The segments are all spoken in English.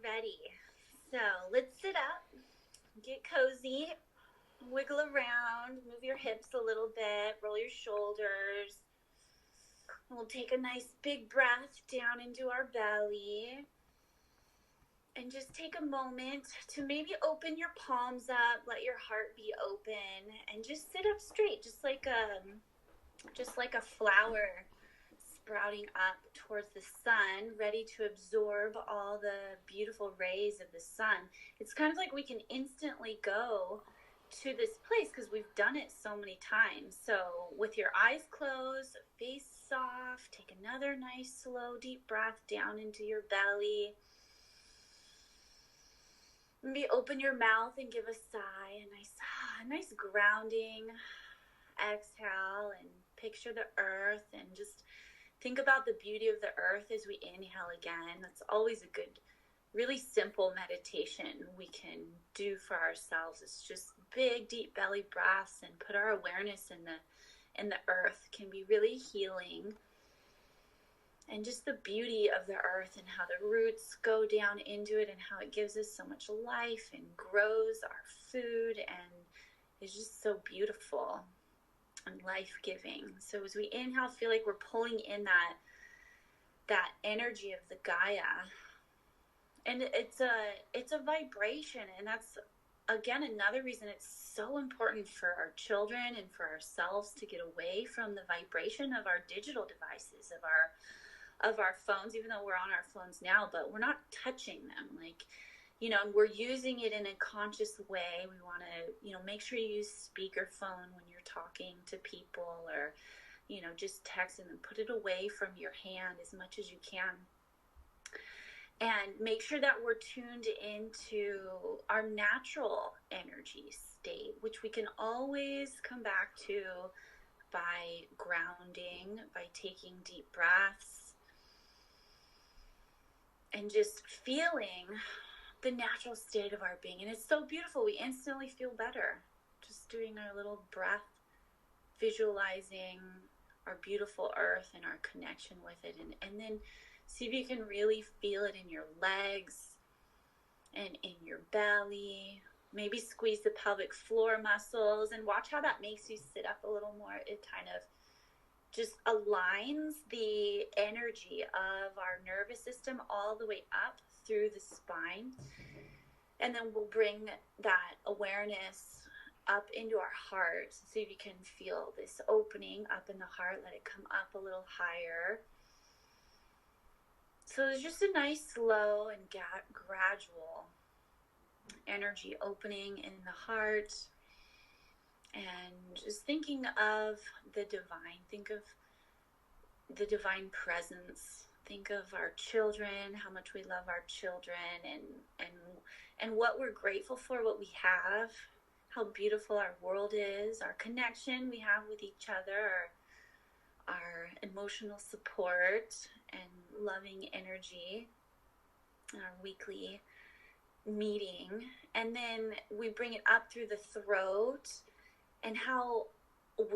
ready. So let's sit up, get cozy, wiggle around, move your hips a little bit, roll your shoulders. And we'll take a nice big breath down into our belly. And just take a moment to maybe open your palms up, let your heart be open, and just sit up straight, just like a flower sprouting up towards the sun, ready to absorb all the beautiful rays of the sun. It's kind of like we can instantly go to this place because we've done it so many times. So with your eyes closed, face soft, take another nice slow deep breath down into your belly. Maybe open your mouth and give a sigh, a nice grounding exhale, and picture the earth and just think about the beauty of the earth as we inhale again. That's always a good, really simple meditation we can do for ourselves. It's just big, deep belly breaths and put our awareness in the earth can be really healing. And just the beauty of the earth and how the roots go down into it and how it gives us so much life and grows our food and is just so beautiful and life-giving. So as we inhale, feel like we're pulling in that energy of the Gaia. And it's a vibration, and that's again another reason it's so important for our children and for ourselves to get away from the vibration of our digital devices, of our phones, even though we're on our phones now, but we're not touching them. And we're using it in a conscious way. We want to, make sure you use speakerphone when you're talking to people or, just texting them. Put it away from your hand as much as you can. And make sure that we're tuned into our natural energy state, which we can always come back to by grounding, by taking deep breaths, and just feeling the natural state of our being. And it's so beautiful. We instantly feel better just doing our little breath, visualizing our beautiful earth and our connection with it. And then see if you can really feel it in your legs and in your belly. Maybe squeeze the pelvic floor muscles and watch how that makes you sit up a little more. It kind of just aligns the energy of our nervous system all the way up through the spine. And then we'll bring that awareness up into our heart. See if you can feel this opening up in the heart. Let it come up a little higher. So there's just a nice slow and gradual energy opening in the heart. And just thinking of the divine, think of the divine presence, think of our children, how much we love our children, and what we're grateful for, what we have, how beautiful our world is, our connection we have with each other, our emotional support and loving energy, our weekly meeting. And then we bring it up through the throat, and how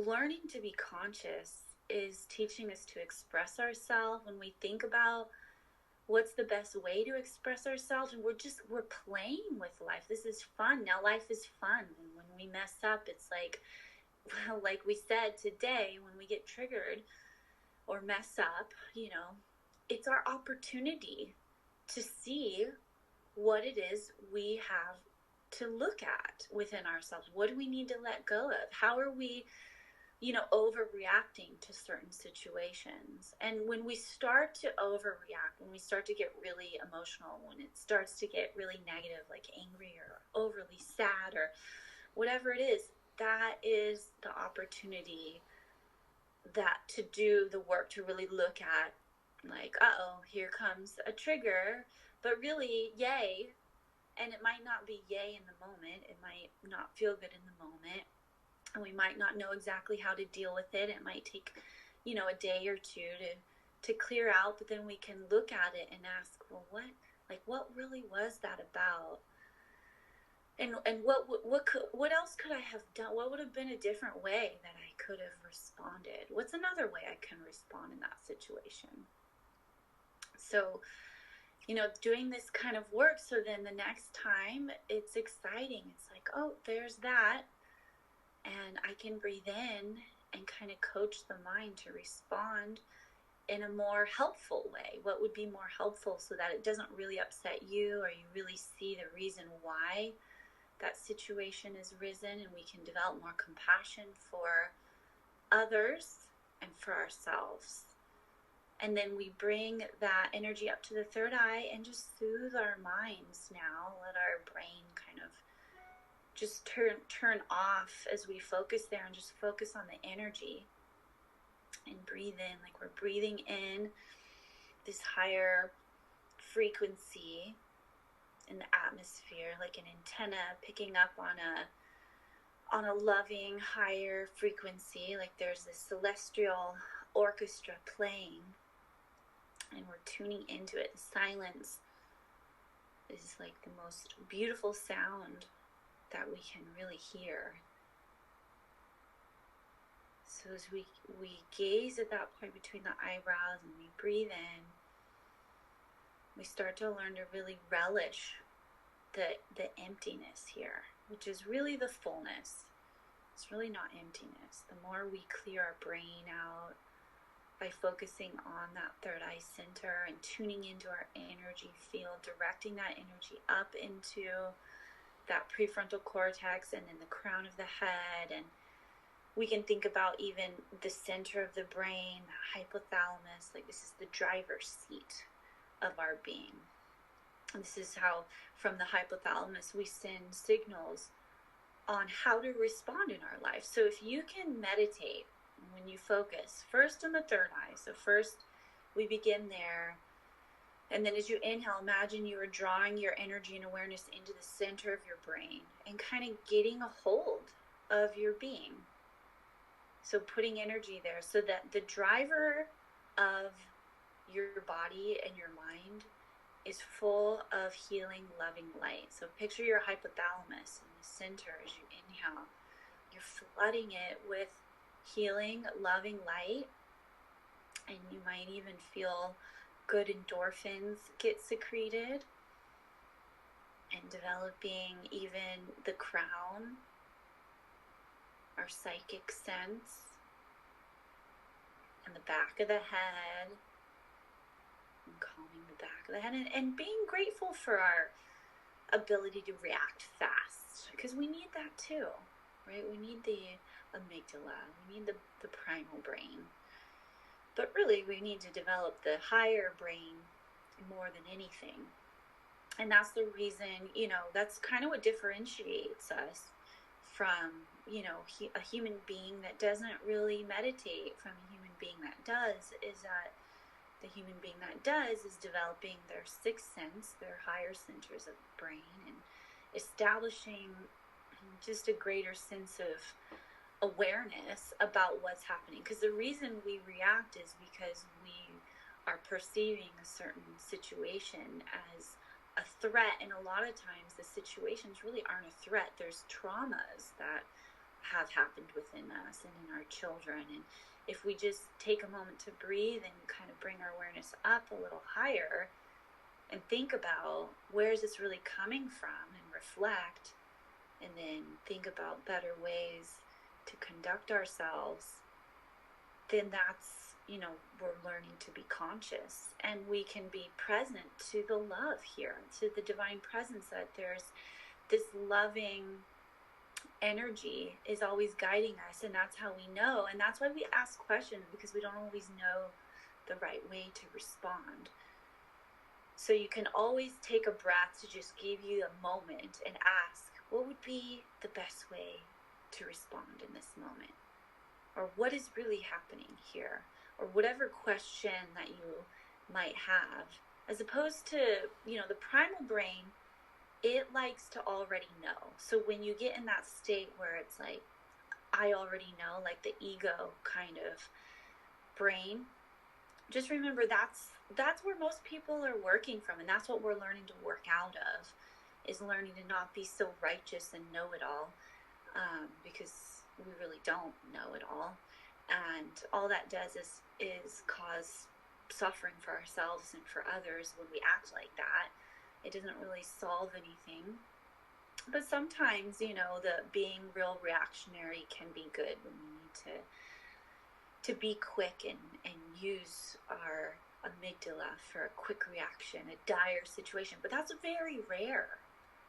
learning to be conscious is teaching us to express ourselves. When we think about what's the best way to express ourselves, and we're playing with life. This is fun. Now life is fun. And when we mess up, it's like we said today, when we get triggered or mess up, it's our opportunity to see what it is we have to look at within ourselves. What do we need to let go of? How are we, overreacting to certain situations? And when we start to overreact, when we start to get really emotional, when it starts to get really negative, like angry or overly sad or whatever it is, that is the opportunity that to do the work to really look at, like, here comes a trigger, but really, yay. And it might not be yay in the moment. It might not feel good in the moment. And we might not know exactly how to deal with it. It might take, a day or two to clear out. But then we can look at it and ask, well, what really was that about? And what else could I have done? What would have been a different way that I could have responded? What's another way I can respond in that situation? So, doing this kind of work. So then the next time it's exciting. It's like, oh, there's that. And I can breathe in and kind of coach the mind to respond in a more helpful way. What would be more helpful so that it doesn't really upset you, or you really see the reason why that situation has risen, and we can develop more compassion for others and for ourselves. And then we bring that energy up to the third eye and just soothe our minds now. Let our brain kind of just turn off as we focus there, and just focus on the energy and breathe in like we're breathing in this higher frequency in the atmosphere, like an antenna picking up on a loving higher frequency, like there's this celestial orchestra playing and we're tuning into it. The silence is like the most beautiful sound that we can really hear. So as we gaze at that point between the eyebrows and we breathe in, we start to learn to really relish the emptiness here, which is really the fullness. It's really not emptiness. The more we clear our brain out by focusing on that third eye center and tuning into our energy field, directing that energy up into that prefrontal cortex and in the crown of the head. And we can think about even the center of the brain, the hypothalamus, like this is the driver's seat of our being. And this is how from the hypothalamus we send signals on how to respond in our life. So if you can meditate when you focus first on the third eye, so first we begin there, and then as you inhale, imagine you are drawing your energy and awareness into the center of your brain and kind of getting a hold of your being. So putting energy there so that the driver of your body and your mind is full of healing, loving light. So picture your hypothalamus in the center as you inhale. You're flooding it with healing, loving light, and you might even feel good endorphins get secreted, and developing even the crown, our psychic sense, and the back of the head, and calming the back of the head, and being grateful for our ability to react fast, because we need that too, right? We need the amygdala, we need the primal brain, but really we need to develop the higher brain more than anything. And that's the reason, that's kind of what differentiates us from, a human being that doesn't really meditate from a human being that does, is that the human being that does is developing their sixth sense, their higher centers of the brain, and establishing just a greater sense of awareness about what's happening. Because the reason we react is because we are perceiving a certain situation as a threat, and a lot of times the situations really aren't a threat. There's traumas that have happened within us and in our children, and if we just take a moment to breathe and kind of bring our awareness up a little higher and think about where is this really coming from, and reflect, and then think about better ways to conduct ourselves, then that's, we're learning to be conscious, and we can be present to the love here, to the divine presence, that there's this loving energy is always guiding us, and that's how we know. And that's why we ask questions, because we don't always know the right way to respond. So you can always take a breath to just give you a moment and ask, what would be the best way to respond in this moment? Or what is really happening here? Or whatever question that you might have, as opposed to, the primal brain, it likes to already know. So when you get in that state where it's like, I already know, like the ego kind of brain, just remember that's where most people are working from, and that's what we're learning to work out of, is learning to not be so righteous and know-it-all, because we really don't know it all. And all that does is cause suffering for ourselves and for others when we act like that. It doesn't really solve anything. But sometimes, the being real reactionary can be good when we need to be quick and use our amygdala for a quick reaction, a dire situation. But that's very rare.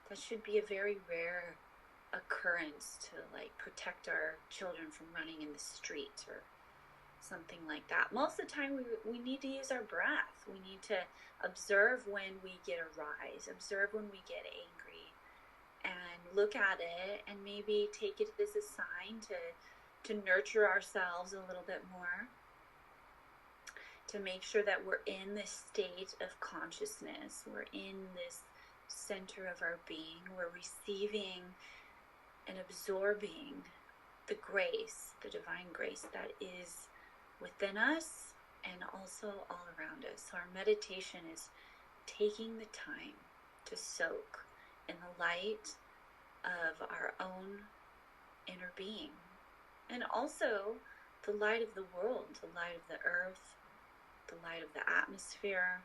That should be a very rare occurrence to protect our children from running in the street or something like that. Most of the time we need to use our breath. We need to observe when we get a rise, observe when we get angry, and look at it and maybe take it as a sign to nurture ourselves a little bit more, to make sure that we're in this state of consciousness, we're in this center of our being, we're receiving and absorbing the grace, the divine grace that is within us and also all around us. So our meditation is taking the time to soak in the light of our own inner being, and also the light of the world, the light of the earth, the light of the atmosphere.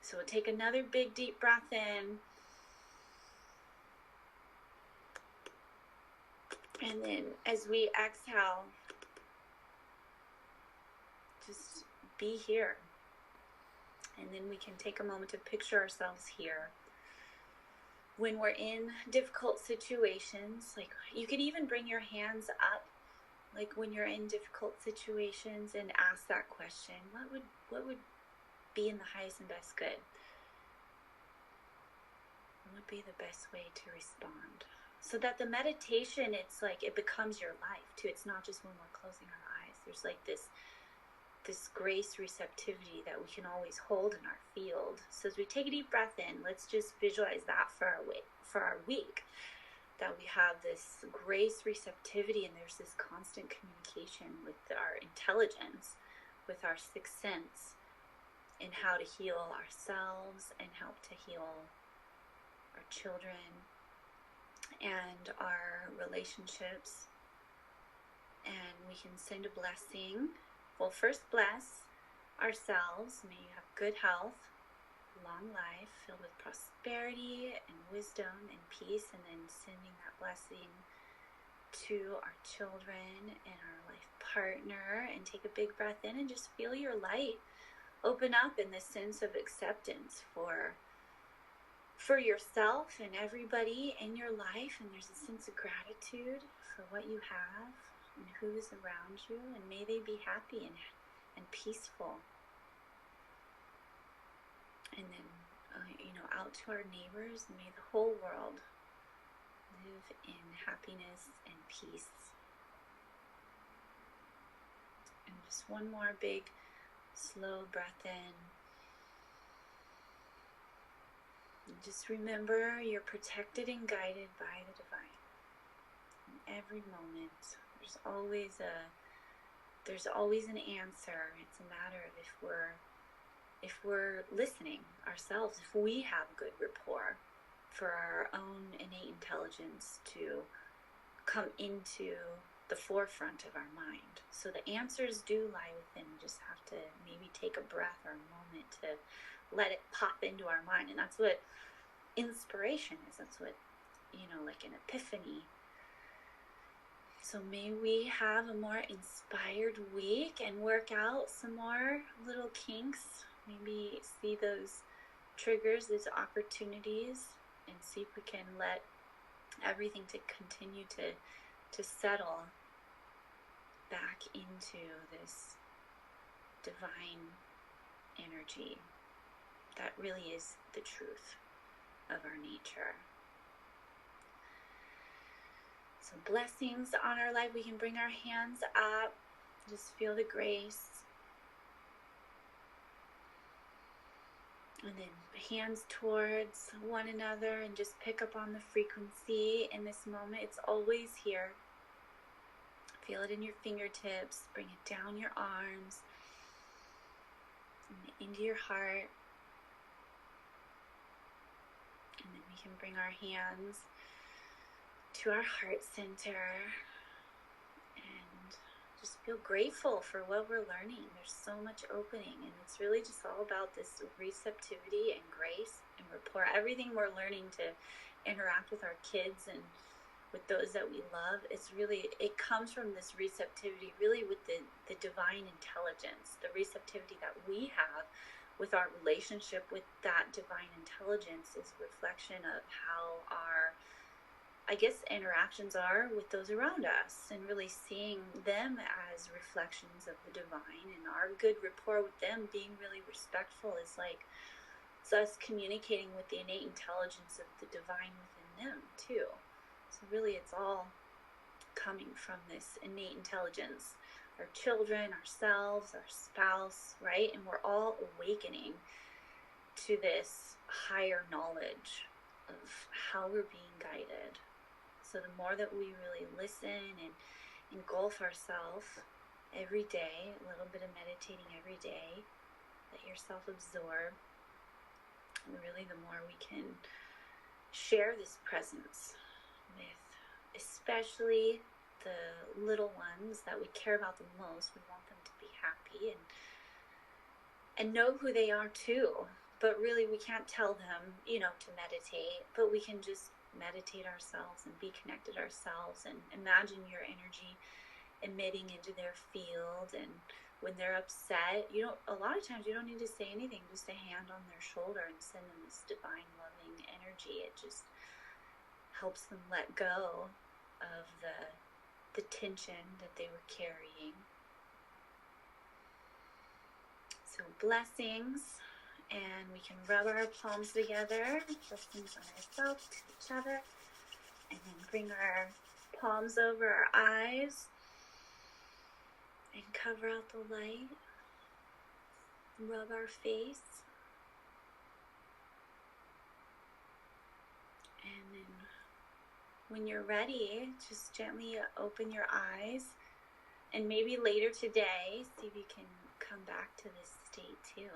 So we'll take another big deep breath in, and then as we exhale, just be here. And then we can take a moment to picture ourselves here. When we're in difficult situations, you could even bring your hands up, when you're in difficult situations, and ask that question: what would be in the highest and best good? What would be the best way to respond? So that the meditation, it becomes your life too. It's not just when we're closing our eyes. There's this grace receptivity that we can always hold in our field. So as we take a deep breath in, let's just visualize that for our week, that we have this grace receptivity, and there's this constant communication with our intelligence, with our sixth sense, in how to heal ourselves and help to heal our children and our relationships. And we can send a blessing. Well, first bless ourselves. May you have good health, long life, filled with prosperity and wisdom and peace, and then sending that blessing to our children and our life partner. And take a big breath in and just feel your light open up in this sense of acceptance for yourself and everybody in your life. And there's a sense of gratitude for what you have and who is around you, and may they be happy and peaceful. And then out to our neighbors, may the whole world live in happiness and peace. And just one more big slow breath in. And just remember, you're protected and guided by the divine. In every moment, there's always an answer. It's a matter of if we're listening ourselves, if we have good rapport for our own innate intelligence to come into the forefront of our mind. So the answers do lie within. We just have to maybe take a breath or a moment to let it pop into our mind. And that's what inspiration is. That's what, like an epiphany. So may we have a more inspired week and work out some more little kinks. Maybe see those triggers, those opportunities, and see if we can let everything to continue to settle back into this divine energy that really is the truth of our nature. So blessings on our life. We can bring our hands up, just feel the grace. And then hands towards one another, and just pick up on the frequency in this moment. It's always here. Feel it in your fingertips. Bring it down your arms, and into your heart. And then we can bring our hands to our heart center and just feel grateful for what we're learning. There's so much opening, and it's really just all about this receptivity and grace and rapport. Everything we're learning to interact with our kids and with those that we love, it comes from this receptivity, really with the divine intelligence, the receptivity that we have with our relationship with that divine intelligence is a reflection of how our, I guess, interactions are with those around us, and really seeing them as reflections of the divine, and our good rapport with them, being really respectful, is like it's us communicating with the innate intelligence of the divine within them too. So really it's all coming from this innate intelligence, our children, ourselves, our spouse, right? And we're all awakening to this higher knowledge of how we're being guided. So the more that we really listen and engulf ourselves every day, a little bit of meditating every day, let yourself absorb, and really the more we can share this presence with especially the little ones that we care about the most. We want them to be happy and know who they are too. But really we can't tell them, to meditate, but we can just meditate ourselves and be connected ourselves, and imagine your energy emitting into their field. And when they're upset, a lot of times you don't need to say anything, just a hand on their shoulder and send them this divine loving energy. It just helps them let go of the tension that they were carrying. So blessings, and we can rub our palms together, blessings on ourselves, to each other, and then bring our palms over our eyes and cover out the light. Rub our face, and then when you're ready, just gently open your eyes, and maybe later today, see if you can come back to this state too.